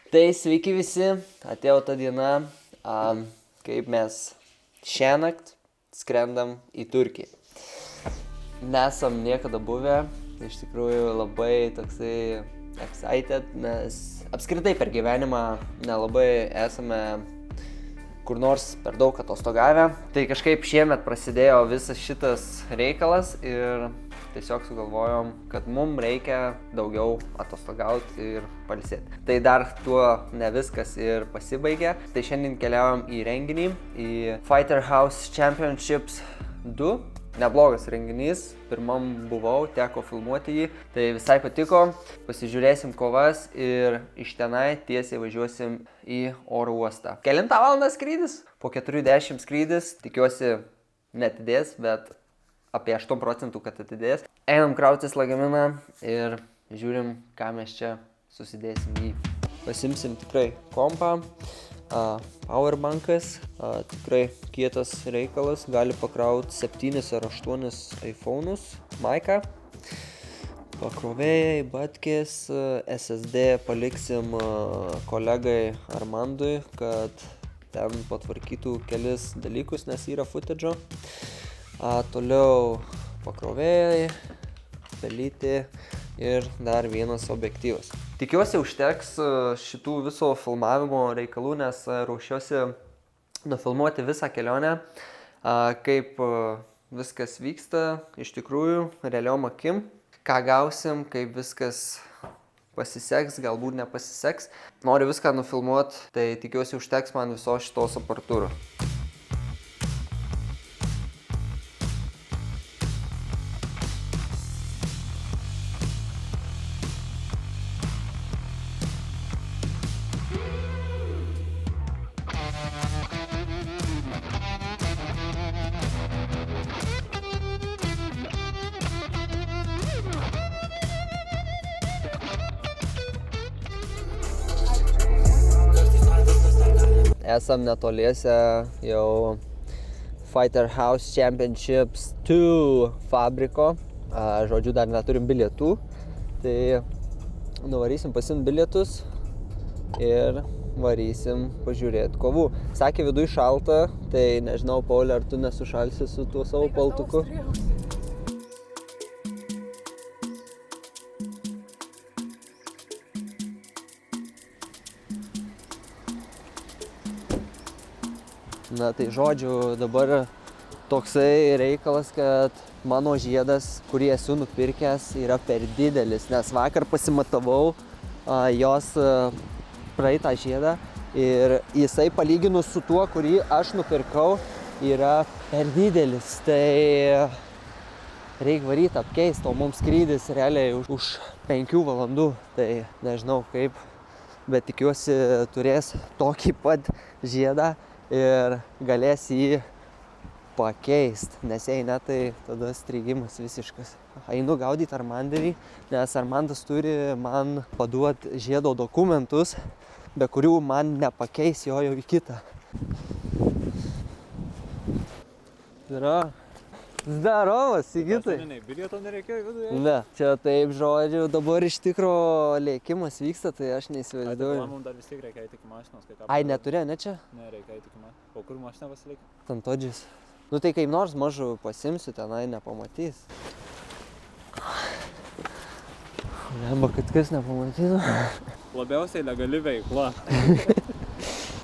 Tai sveiki visi, atėjo ta diena, kaip mes šiąnakt skrendam į Turkiją. Nesam niekada buvę, iš tikrųjų labai toksai excited, nes apskritai per gyvenimą nelabai esame kur nors per daug atostogavę. Tai kažkaip šiemet prasidėjo visas šitas reikalas ir tiesiog sugalvojom, kad mums reikia daugiau atostogauti ir pailsėti. Tai dar tuo ne viskas ir pasibaigė. Tai šiandien keliaujam į renginį, į Fighter House Championships 2. Neblogas renginys, pirmam buvau, teko filmuoti jį, tai visai patiko. Pasižiūrėsim kovas ir iš tenai tiesiai važiuosim į oro uostą. Kelintą valandą skrydis? Po 4:10 skrydis, tikiuosi neatidės, bet apie 8 procentų, kad atidės. Einam krautis lagaminą ir žiūrim, ką mes čia susidėsim jį. Pasimsim tikrai kompą, powerbankas, tikrai kietas reikalas, gali pakrauti 7 ar 8 iPhone'us, maiką. Pakrovėjai, batkės, SSD paliksim kolegai Armandui, kad ten patvarkytų kelis dalykus, nes yra footage'o. Toliau pakrovėjai, pelytė ir dar vienas objektyvas. Tikiuosi užteks šitų viso filmavimo reikalų, nes ruošiuosi nufilmuoti visą kelionę, kaip viskas vyksta iš tikrųjų realiom akim, ką gausim, kaip viskas pasiseks, galbūt nepasiseks. Noriu viską nufilmuoti, tai tikiuosi užteks man visos šitos aparatūros. Esam netoliese jau Fighter House Championships 2 fabriko. Žodžiu, dar neturim bilietų. Tai nuvarysim pasiimt bilietus ir varysim pažiūrėti kovų. Sakė, viduj šalta, tai nežinau, Paulė, ar tu nesušalsi su tuo savo paltuku? Na tai žodžiu, dabar toksai reikalas, kad mano žiedas, kurį esu nupirkęs, yra per didelis, nes vakar pasimatavau jos praeitą žiedą ir jisai palyginus su tuo, kurį aš nupirkau, yra per didelis. Tai reikia varyti apkeisti, o mums skrydis realiai už 5 valandų, tai nežinau kaip, bet tikiuosi turės tokį pat žiedą ir galės jį pakeisti, nes jei ne, tai tada strigimas visiškas. Einu gaudyti Armanderį, nes Armandas turi man paduoti žiedo dokumentus, be kurių man nepakeis jo jau į kitą. Zdarovas, Sigitai. Bilieto nereikėjo viduje? Ne, čia taip žodžiu, dabar iš tikro lėkimas vyksta, tai aš neįsivaizduoju. Mums dar vis tiek reikia eiti iki mašinos. Ai, neturi, ne čia? Ne, reikia eiti iki mašinos. O kur mašina pasilik? Tantodžis. Nu tai kaip nors mažu pasimsiu, tenai nepamatys. Lemba, kad kas nepamatytų. Labiausiai legali veikla.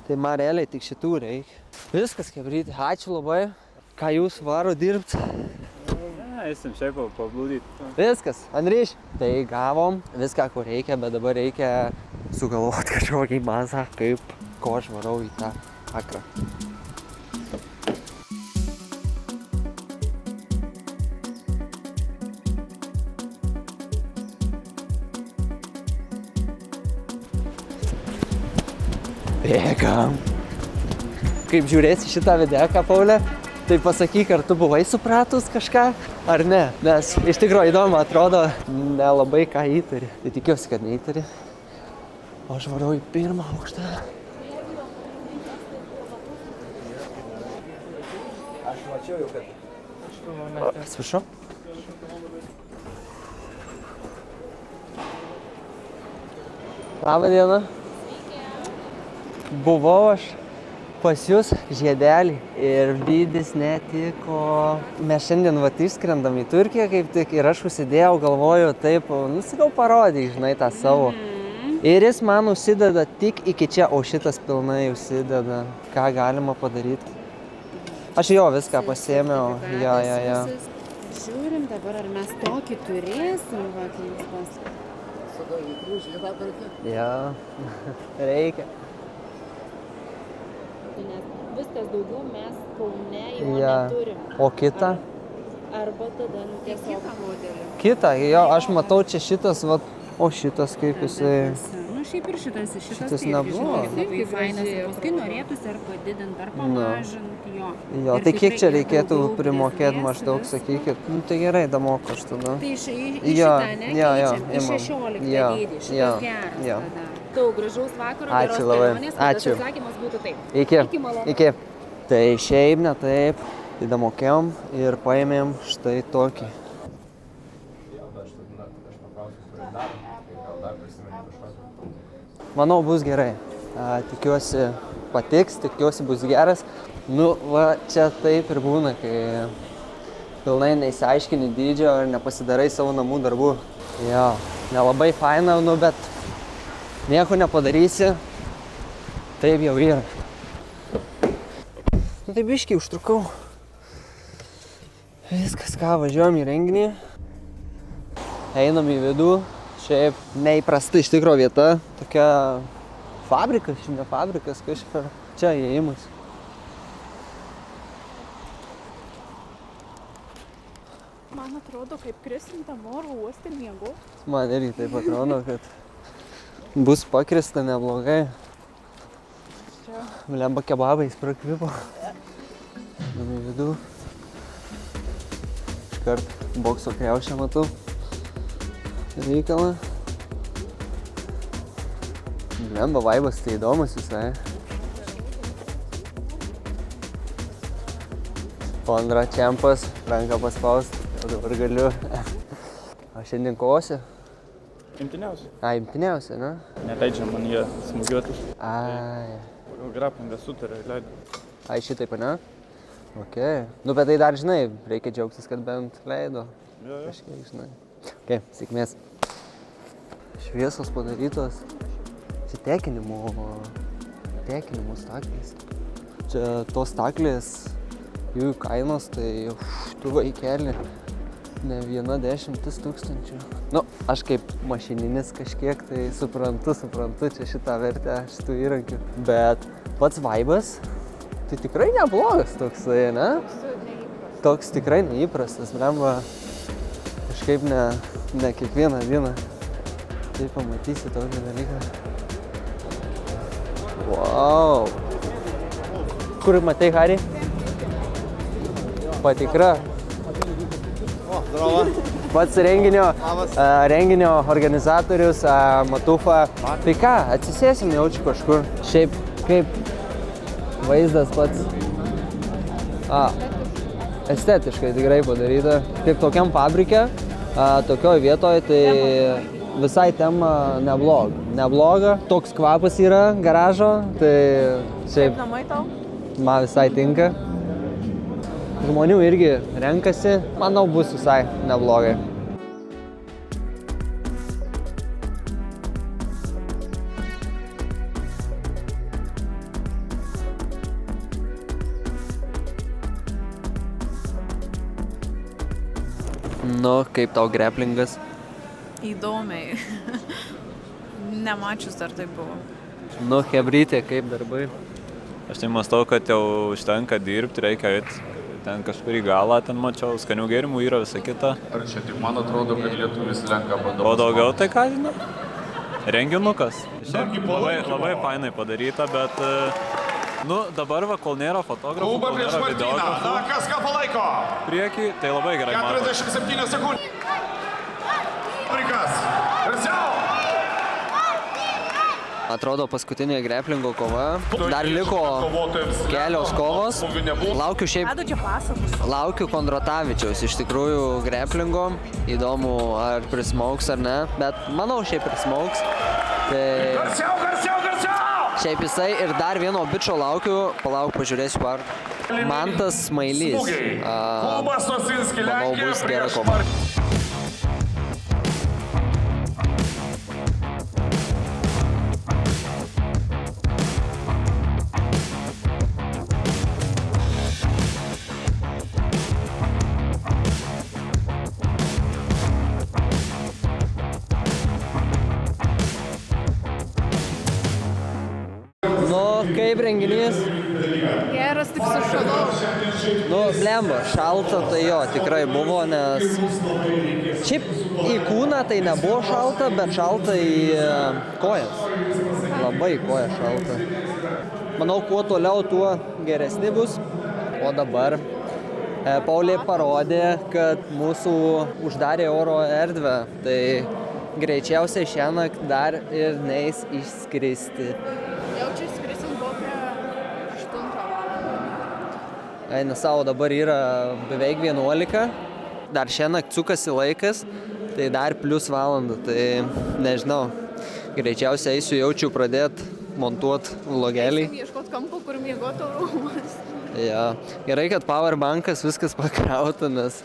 Tai man realiai tik šitų reikia. Viskas, kebryti. Ačiū labai. Ką jūs varo dirbt? Ne, eisim šiaip pablūdyti. Viskas, ant ryš. Tai gavom viską, ko reikia, bet dabar reikia sugalvoti kažkokį mazą, kaip ko aš varau į tą akrą. Bėgam. Kaip žiūrėsi šitą videoką, Paulė, tai pasakyk, ar tu buvai supratus kažką, ar ne. Nes iš tikrųjų įdomu, atrodo, nelabai ką įtari. Tai tikiuosi, kad neįtari. O aš varau į 1. aukštą. Aš mačiau jau, kad... Atsiprašau. Labą dieną. buvau aš pas jūs žiedelį ir dydis netiko. Mes šiandien vat išskrendam į Turkiją kaip tik ir aš užsidėjau, galvoju taip, sakau, parodyk, žinai, tą savo. Ir jis man užsideda tik iki čia, o šitas pilnai užsideda. Ką galima padaryti? Aš jo viską pasėmiau. Jo. Žiūrim dabar, ar mes tokį turėsim, va, kai jūs pas. Jo, reikia. Nes viskas daugiau mes Kaune jau Ja. neturim. O kitą? Arba tada tiesiog modelį. Kitą, jo, aš matau čia šitas, vat, o šitas kaip jisai. Nu, šiaip ir šitas Šitas taip, neblogas. žinokit, labai fainas. Paskui norėtųsi ar padidinti, ar pamažinti jo. Jo, Ir tai kiek tikrai čia ir reikėtų daugiau primokėti pridės, maždaug, viskas. sakykit. Nu, tai gerai, damoku aš tada. Tai iš Jo, šitą, ne? jo, Keičiam. Iš imam. 16 Jo, dydį. Šitas jo, geras jo. tada. Daug gražaus vakaro, Ačiū geros labai. kelionės, kad tas Ačiū. atsakymas būtų taip. Iki. Iki malonaus. Iki. Tai šiaip ne taip. Tai damokėjom ir paėmėm štai tokį. Manau, bus gerai. Tikiuosi patiks, tikiuosi bus geras. Nu, va, čia taip ir būna, kai pilnai neįsiaiškini dydžio ir nepasidarai savo namų darbų. Jo, nelabai faina, nu, bet nieko nepadarysi. Taip jau yra. Nu, tai biškiai užtrukau. Viskas, ką, važiuojam į renginį. Einam į vidų. Šiaip neįprasta iš tikro vieta. Tokia fabrikas, ne fabrikas, kažkur. Čia įėjimas. Man atrodo, kaip krisim tam oro uoste ir miegot. Man irgi taip atrodo, kad bus pakrista neblogai. Blemba kebabais prakvipo. Einam į vidų. Iškart bokso kriaušę matau. Reikalą. Blemba vaibas tai įdomus visai. Pondra čempas, ranką paspaust, o dabar galiu. O šiandien kovosiu? Imtiniausia. Imtiniausia, ne? Neleidžia man jie smūgiuotis. Ai. Pagal graplingą sutarė, leido. Ai, šitaip, ne? Okei. Nu, bet tai dar, žinai, reikia džiaugtis, kad bent leido. Jo. Kažkiek, žinai. Okei, sėkmės. Šviesos padarytos. Čia tekinimo staklės. Čia tos staklės, jų kainos, tai tu vaikeli, ne 10 tūkstančių. Nu, aš kaip mašininis kažkiek, tai suprantu čia šitą vertę šitų įrankių. Bet pats vaibas, tai tikrai neblogas toksai, ne? Toks tikrai neįprastas, blemba. Kažkaip ne kiekvieną dieną tai pamatysi tokį dalyką. Wow! Kur matei, Harį? Patikra. Zdravo. Pats renginio organizatorius Matufa. Tai ką, atsisėsim jaučiu kažkur. Šiaip kaip vaizdas pats. Estetiškai tikrai padaryta. Kaip tokiam fabrike, tokioj vietoj, tai visai tema nebloga. Toks kvapas yra garažo, tai šiaip Namai tau? man visai tinka. Žmonių irgi renkasi, manau, bus visai neblogai. Nu, kaip tau greplingas? Įdomiai. Nemačius dar tai buvo. Nu, hebrytė, kaip darbai? Aš tai mąstau, kad jau užtenka dirbti, reikia eiti. Ten kažkur į galą, ten mačiau, skanių gėrimų yra visa kita. Ar čia tik man atrodo, kad lietuvis lenka O vadovas? daugiau tai ką žinau? Renginukas. Šiaip labai fainai padaryta, bet nu, dabar va, kol nėra fotografų, Kuba kol prieš nėra Martyną. videografų, Na, kas ką palaiko? priekį, tai labai gerai mato. 47 sekundžių. Fabrikas. Garsiau. Atrodo paskutinė greplingo kova. Dar liko kelios kovos. Laukiu šiaip, Ado čia pasakus. laukiu Kondratavičiaus iš tikrųjų greplingo. Įdomu, ar prismauks ar ne, bet manau šiaip prismauks. Tai Garsiau. Šiaip jisai ir dar vieno bičo laukiu, palauk, pažiūrėsiu par. Mantas Smailys. Smūgiai. Klubas Osinski, Manau, Lenkija bus gera prieš kova. Nu, kaip renginys? Geras, tik sušalau. Nu, blemba, šalta tai jo, tikrai buvo, nes šiaip į kūną tai nebuvo šalta, bet šalta į kojas. Labai koja šalta. Manau, kuo toliau, tuo geresni bus. O dabar Paulė parodė, kad mūsų uždarė oro erdvę. Tai greičiausiai šiąnakt dar ir neis išskristi. Jaučiu, skrisim kokią 8 valandą. Eina savo, dabar yra beveik 11. Dar šiąnakt sukasi laikas, tai dar plius valandą. Tai nežinau, greičiausiai eisiu jaučiu pradėti montuoti vlogelį. Ieškot kampo, kur miegotų rūmas. Ja. Gerai, kad powerbankas viskas pakrauta, nes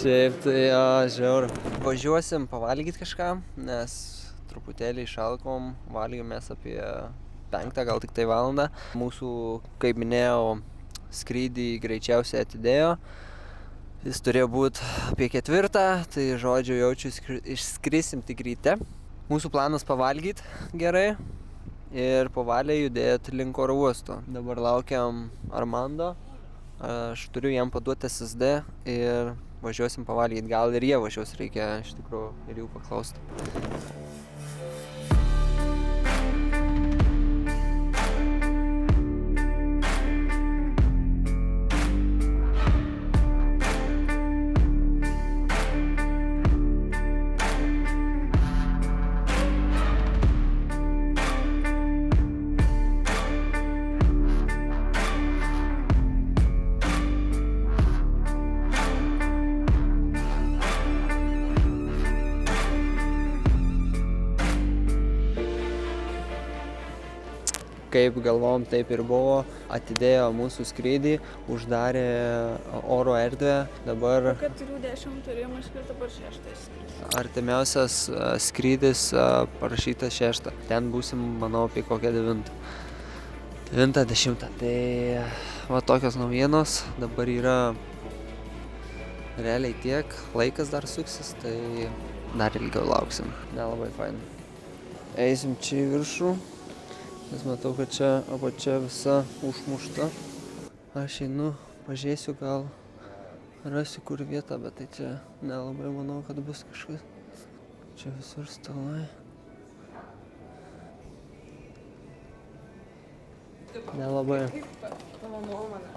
šiaip tai jo, žiauru. Važiuosim pavalgyti kažką, nes truputėlį išalkom, valgėmės apie 5, gal tik tai valandą. Mūsų, kaip minėjau, skrydį greičiausiai atidėjo. Jis turėjo būti apie 4, tai žodžiu jaučiu išskrisim tik ryte. Mūsų planas pavalgyti gerai ir pavalę judėti link oro uosto. Dabar laukiam Armando, aš turiu jam paduoti SSD ir važiuosim pavalgyti. Gal ir jie važiuos, reikia iš tikrųjų ir jų paklausti. Kaip galvom, taip ir buvo. Atidėjo mūsų skrydį, uždarė oro erdvę. Dabar 4:10 turėjom išskirti, dabar 6 skris. artimiausias skrydis parašytas 6. Ten būsim, manau, apie kokią 9. 9-10. Tai va tokios naujienos. Dabar yra realiai tiek. Laikas dar suksis, tai dar ilgiau lauksim. Nelabai fain. Eisim čia į viršų. Nes matau, kad čia apačia visa užmušta. Aš einu, pažiūrėsiu, gal rasiu kur vietą, bet tai čia nelabai manau, kad bus kažkas. Čia visur stalai. Nelabai. Tavo nuomonė.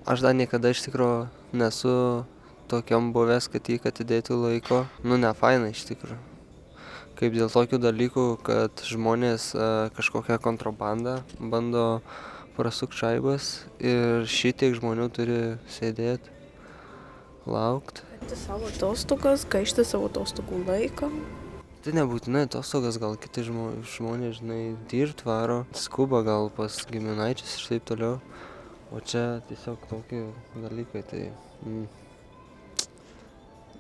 Aš dar niekada iš tikrųjų nesu tokiam buvęs, kad jį atidėti laiko. Nu, ne faina iš tikrųjų. Kaip dėl tokių dalykų, kad žmonės kažkokią kontrabandą bando prasukti šaibas ir šitiek žmonių turi sėdėti, laukti. Gaišti savo atostogas, gaišti savo atostogų laiką. Tai nebūtinai atostogas, gal kiti žmonės, žinai, dirbt varo, skuba gal pas giminaičius ir taip toliau. O čia tiesiog tokie dalykai, tai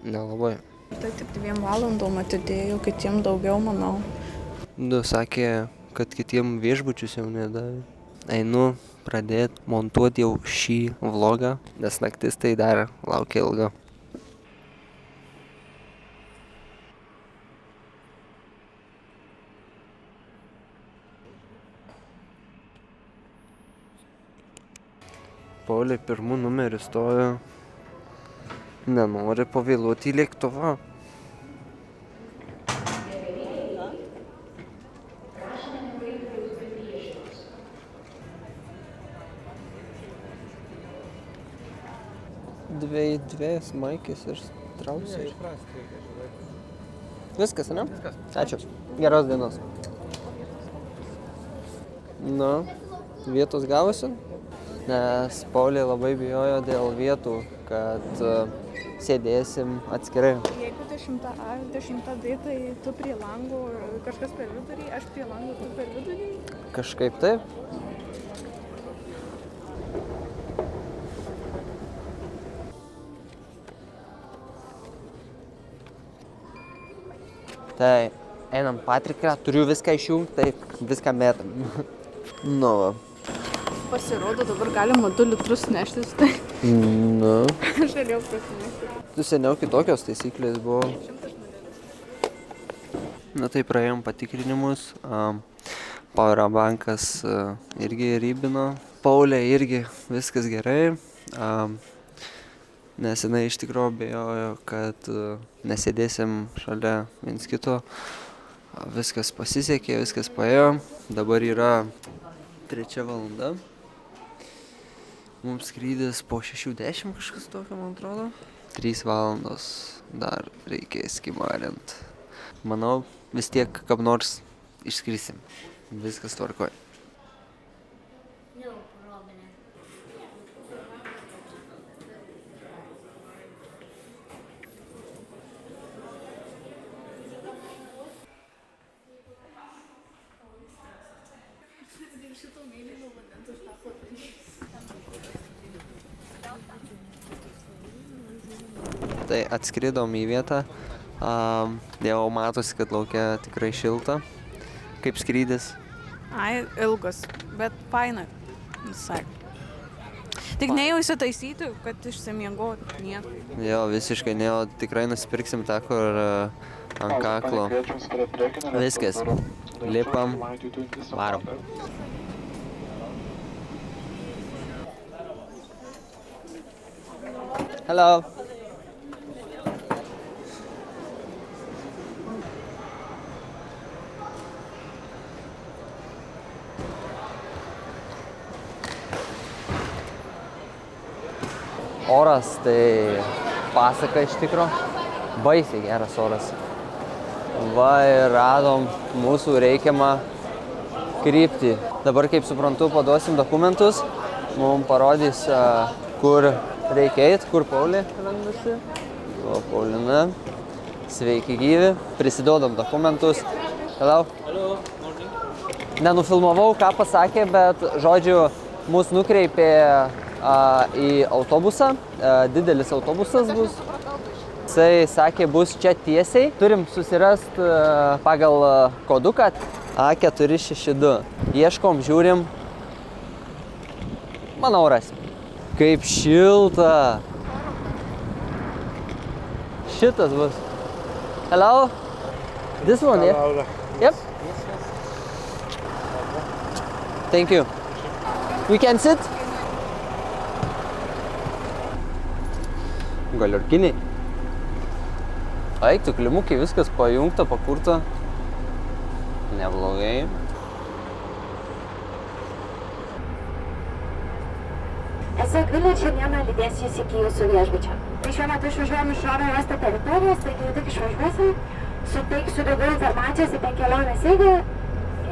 nelabai. Tai tik 2 valandom atidėjau, kitiem daugiau, manau. Du sakė, kad kitiem viešbučius jau nedavė. Einu pradėti montuoti jau šį vlogą, nes naktis tai dar laukia ilga. Paulė pirmų numerių stojo. Nenori pavėluoti į lėktuvą. Dviejus maikės ir trausai. Viskas, ne? Viskas. Ačiū. Geros dienos. Na, vietos gavosi? Nes Paulė labai bijojo dėl vietų, kad sėdėsim atskirai. Jeigu 10A ir 10D, tai tu prie lango, kažkas per vidurį, aš prie lango, tu per vidurį. Kažkaip taip. Tai einam patriką, turiu viską išjungti, tai viską metam. Nu va. Pasirodo, dabar galima 2 litrus neštis, tai Nu. aš galėjau prasinešti. Tu seniau kitokios taisyklės buvo. 100 ml. Na tai praėjom patikrinimus. Powerbankas irgi rybino. Paulė irgi viskas gerai. Nes jinai iš tikrųjų bijojo, kad nesėdėsim šalia viens kito. Viskas pasisekė, viskas paėjo. Dabar yra 3 valanda. Mums skrydis po 6:10 kažkas tokio, man atrodo. 3 valandos dar reikės kimarint. Manau, vis tiek kaip nors išskrisim. Viskas tvarkoj. Tai atskridom į vietą, jau matosi, kad laukia tikrai šilta. Kaip skrydis? Ai, ilgas, bet faina visai. Tik nejau įsitaisyti, kad išsimiegot nieko. Jo, visiškai ne, o tikrai nusipirksim tą, kur ant kaklo. Viskas, lipam, varom. Hello. Oras tai pasaka iš tikro, baisiai geras oras. Va ir radom mūsų reikiamą kryptį. Dabar, kaip suprantu, paduosim dokumentus, mums parodys, kur reikia eit, kur Paulė randasi. O Paulina, sveiki gyvi, prisiduodam dokumentus. Hello. Hello, morning. Nenufilmavau, ką pasakė, bet žodžiu, mus nukreipė į autobusą, didelis autobusas bus. Jisai sakė, bus čia tiesiai. Turim susirasti pagal koduką A462. Ieškom, žiūrim. Manau, rasim. Kaip šilta. Šitas bus. Hello? This one, yeah? Yep. Thank you. We can sit? Galiorkiniai. Eik, tu klimukai, viskas pajungta, pakurta. Neblogai. Tiesiog Vilnių šiandieną lydės jus iki jūsų viešbučio. Tai šiuo metu išvažiuojam iš oro uosto teritorijos, taigi tik išvažiuosim, suteiksiu daugiau informacijos apie kelionės eigą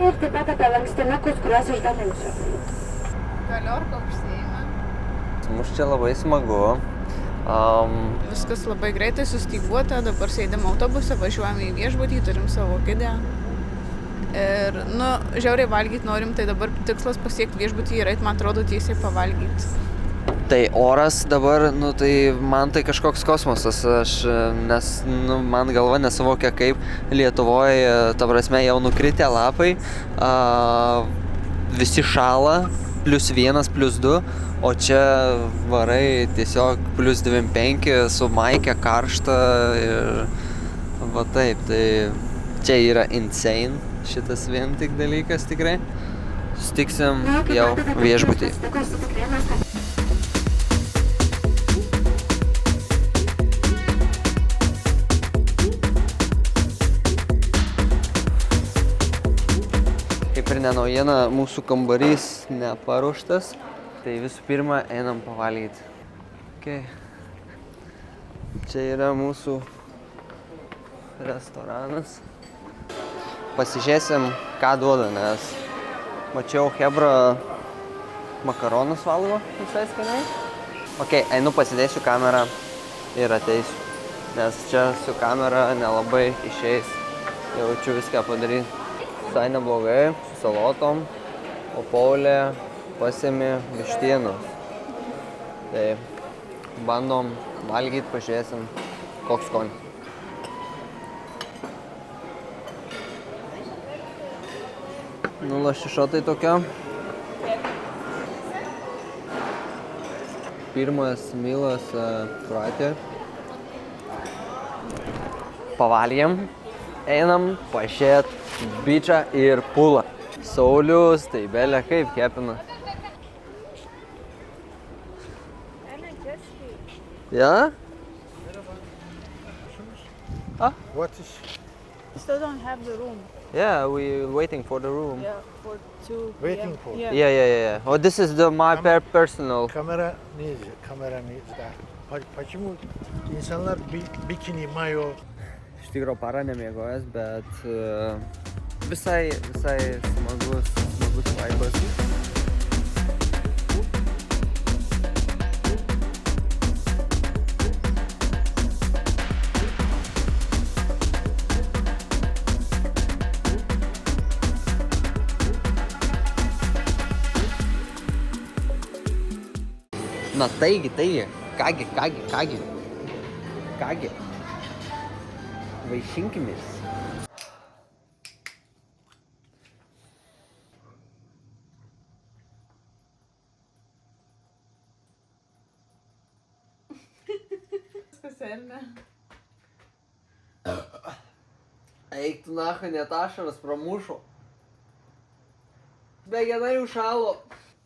ir taip pat apie lankstinukus, kuriuos išdalinsiu. Galiorka užsiima. Mums čia labai smagu. Viskas labai greitai sustyguota, dabar sėdėm autobuse, važiuojam į viešbutį, turim savo gidę. Ir, žiauriai valgyti norim, tai dabar tikslas pasiekti viešbutį ir eit, man atrodo, tiesiai pavalgyti. Tai oras dabar, tai man tai kažkoks kosmosas, nes man galva nesuvokia, kaip Lietuvoje, ta prasme, jau nukritę lapai, visi šąla, +1, +2, o čia varai tiesiog +25 su maike karšta ir va taip, tai čia yra insane šitas vien tik dalykas tikrai. Sutiksim jau viešbutį. Kaip ir nenaujiena, mūsų kambarys neparuoštas, tai visų pirma einam pavalgyti. Okay. Čia yra mūsų restoranas. Pasižiūrėsim, ką duoda, nes mačiau, chebra makaronus valgo visai skaniai. Ok, einu pasidėsiu kamerą ir ateisiu. Nes čia su kamera nelabai išeis. Jaučiu viską padaryti. Visai neblogai, su salotom. O Paulė pasiėmė vištienos. Tai bandom valgyti, pažiūrėsim, koks skonis. Nu, lašišotai tokia. Pirmas mylas Kroatijoje. Pavalgėm, einam pažiūrėt bičą ir pulą. Saulius, tai belė kaip kepina. Ja? What is? Still don't have the room. Yeah, we're waiting for the room. Yeah, for 2 Waiting for? Yeah. Oh, this is my personal. Kamera needs that. Почему insanlar bikini, mayo? Iš tikrųjų parą nemiegojęs, bet visai smagus vaibas. Na taigi, kągi. Vaišinkimės. Eik tu nacha, net ašaras pramušo. Begenai užšalo.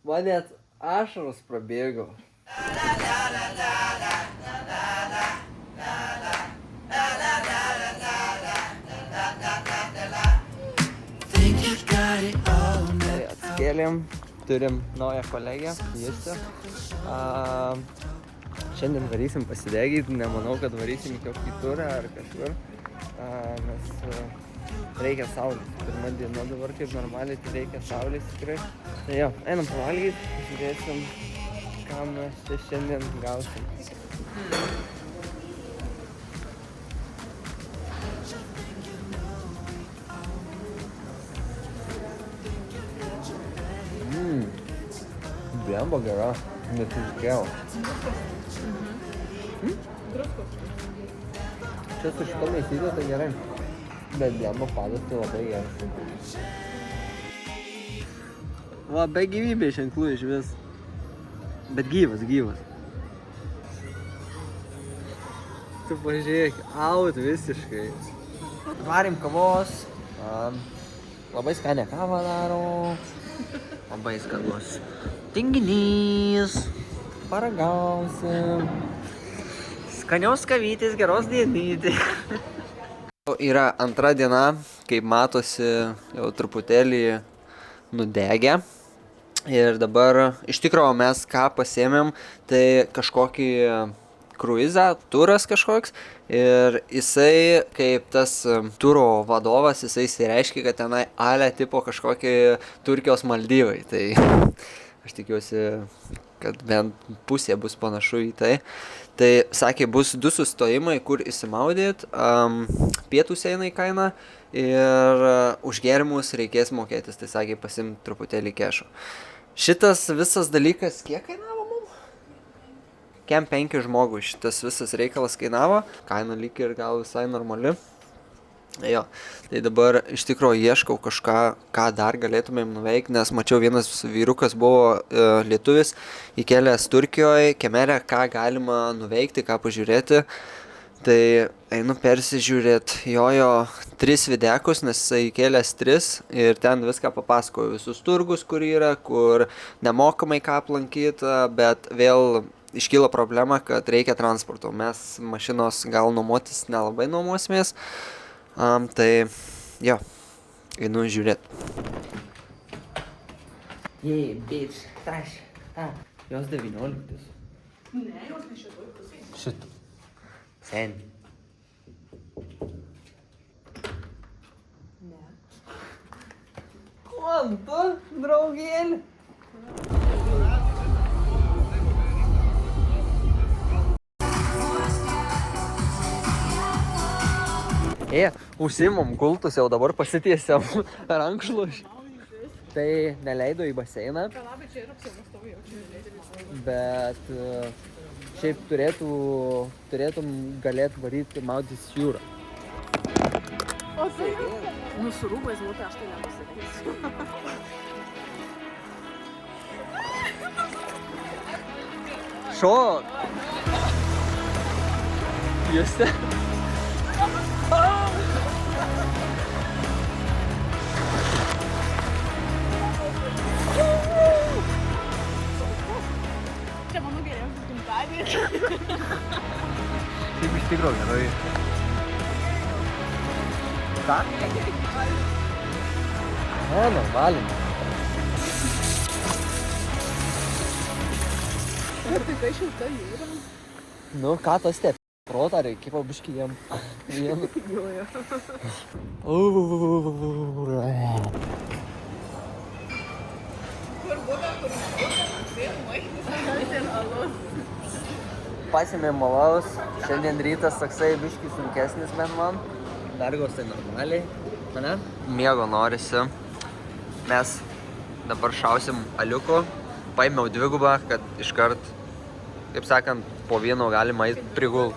Man net ašaras prabėgo. Tai atsikėlėm, turim naują kolegę, Justę. Šiandien varysim pasidegyti, nemanau, kad varysim į kokį turą ar kažkur, nes reikia saulės. Pirma diena dabar kaip normaliai, tai reikia saulės tikrai. Tai jo, einam pavalgyti, žiūrėsim, ką mes čia šiandien gausim. Blemba gera, netikėjau. Čia su šito maisytė tai gerai, bet blemba padas tai labai geras. Va, be gyvybės ženklų iš vis. Bet gyvas. Tu pažiūrėk, out visiškai. Varim kavos. Labai skanę kavą daro. Labai skanus tinginys. Paragausim. Skanios kavytės, geros dienytės. Yra antra diena, kaip matosi, jau truputėlį nudegę. Ir dabar iš tikrųjų mes ką pasiėmėm, tai kažkokį kruizą, turas kažkoks. Ir jisai, kaip tas turo vadovas, jisai reiškia, kad tenai ale tipo kažkokį Turkijos Maldyvai. Tai aš tikiuosi, kad bent pusė bus panašu į tai. Tai sakė, bus 2 sustojimai, kur įsimaudyt, pietus eina į kainą ir už gėrimus reikės mokėtis. Tai sakė, pasimt truputėlį kešo. Šitas visas dalykas, kiek kainavo mum? Kem 5 žmogui šitas visas reikalas kainavo. Kaina lyg ir gal visai normali. Jo, tai dabar iš tikrųjų ieškau kažką, ką dar galėtumėm nuveikti, nes mačiau vienas vyrukas buvo lietuvis įkėlęs Turkijoje, Kemerę, ką galima nuveikti, ką pažiūrėti. Tai einu persižiūrėti jo 3 videkus, nes jisai įkėlęs 3 ir ten viską papasakoju. Visus turgus, kur yra, kur nemokamai ką aplankyti, bet vėl iškyla problema, kad reikia transporto. Mes mašinos gal nuomotis nelabai nuomosimės. Tai jo, einu žiūrėti. Jei, bitch, trash. Jos 19. Ne, jos ne šitoj pusėje. Šitą. Sen. Ne. Kvanto, draugėlį? Užsimom gultus, jau dabar pasitiesiam rankšluošį. Tai neleido į baseiną. Bet šiaip turėtum galėti varyti maudytis jūrą. O tai? Nu, su rūbais, tai aš tai nepasakysiu. Šok! Juste? Čia mano geriausias gimtadienis. Taip iš tikro gerai. Ką? Ne, normaliai. Ir tai tai šilta jūra. Nu, ką tas step? Protą reikia pabiškį jiem. Vienu. Pasėmėm malaus. Šiandien rytas toksai biškį sunkesnis bent man. Mergos tai normaliai. Ane? Miego norisi. Mes dabar šausim aliuko. Paėmiau dvigubą, kad iškart, kaip sakant, po vieno galima eit prigult.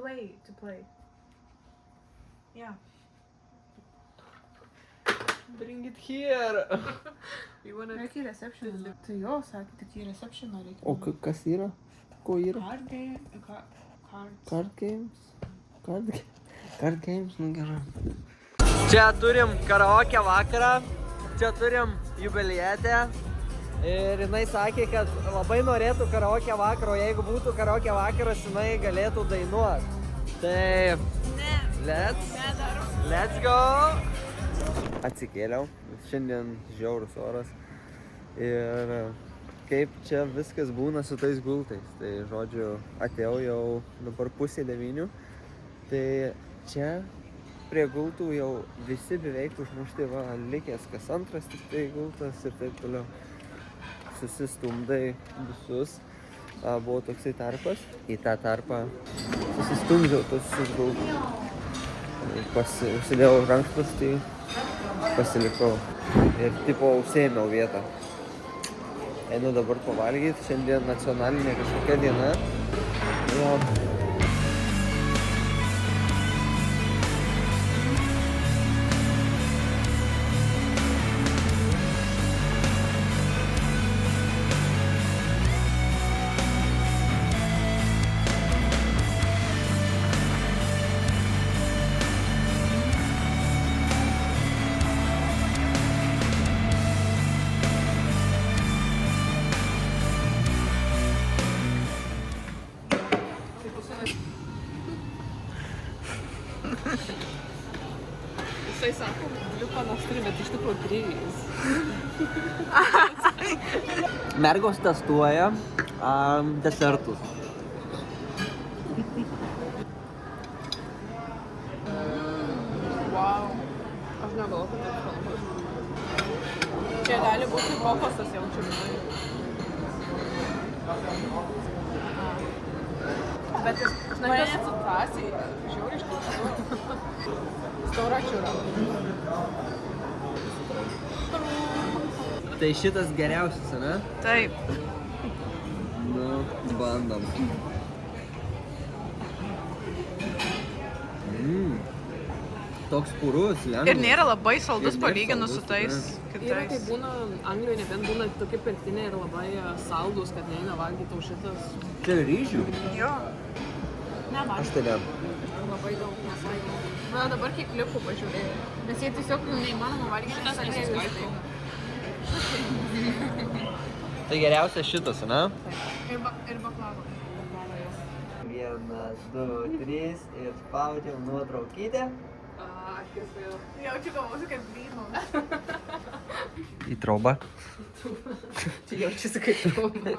Like to play. Yeah. Bring it here. Reikia į receptioną. Tai jo, sakė, tik į receptioną reikia. O kas yra? Ko yra? Card games. Card games, nu gerai. Čia turim karaoke vakarą, čia turim jubilietę. Ir jinai sakė, kad labai norėtų karaoke vakaro, jeigu būtų karaoke vakaras, jinai galėtų dainuoti. Tai... Let's go! Atsikėliau, šiandien žiaurus oras. Ir kaip čia viskas būna su tais gultais. Tai žodžiu, atėjau jau dabar 8:30. Tai čia prie gultų jau visi beveik užmušti, va, likęs kas antras tik tai gultas ir taip toliau. Susistumdai visus. Buvo toksai tarpas. Į tą tarpą susistumdžiau tos visus gultus. Užsidėjau rankšluos, tai pasilikau. Ir tipo užsiėmiau vietą. Einu dabar pavalgyti. Šiandien nacionalinė kažkokia diena. Jo. Jisai sako, galiu panašturi, bet iš tikrųjų 3. Mergos testuoja desertus. Wow. Aš negalvoju, kad taip kalbas. Čia gali būti kokosas jaučiu. Bet aš negalvoju situacijai. Žiūri iš tikrųjų. Stora čiūra. Tai šitas geriausias, ne? Taip. Nu, bandom. Toks purus, lengvas. Ir nėra labai saldus palyginus su tais Yra, tai kitais. būna, Anglijoje nebent būna tokie pirktiniai ir labai saldus, kad neina valgyti, o šitas Čia ryžių? Jo. Aš tai ne. labai daug nesaiko. Na, dabar kiek klipų pažiūrėjau. Nes jie tiesiog neįmanoma valgyti. Šitas nesuskaito. Tai geriausias šitas, ne? Ir baklava. 1, 2, 3 ir spaudžiam nuotraukytę. Akis vėl. Jaučiu galvosiu, kaip blynų. Į trobą. Čia jaučiasi kaip trauma.